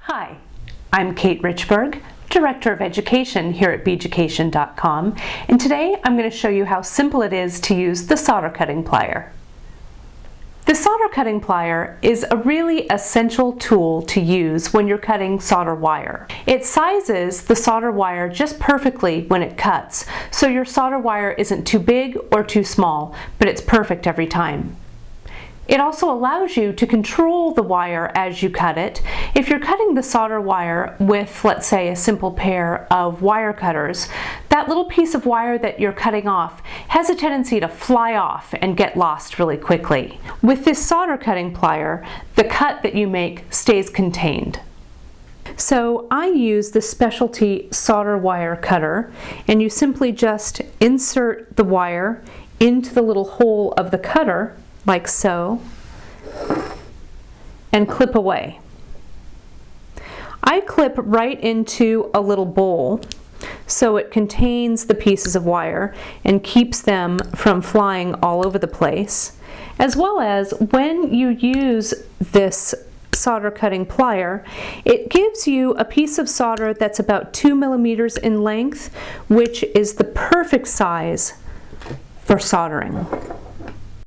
Hi, I'm Kate Richburg, Director of Education here at beeducation.com, and today I'm going to show you how simple it is to use the solder cutting plier. The solder cutting plier is a really essential tool to use when you're cutting solder wire. It sizes the solder wire just perfectly when it cuts, so your solder wire isn't too big or too small, but it's perfect every time. It also allows you to control the wire as you cut it. If you're cutting the solder wire with, let's say, a simple pair of wire cutters, that little piece of wire that you're cutting off has a tendency to fly off and get lost really quickly. With this solder cutting plier, the cut that you make stays contained. So I use the specialty solder wire cutter, and you simply just insert the wire into the little hole of the cutter like so, and clip away. I clip right into a little bowl so it contains the pieces of wire and keeps them from flying all over the place, as well as when you use this solder cutting plier, it gives you a piece of solder that's about 2 millimeters in length, which is the perfect size for soldering.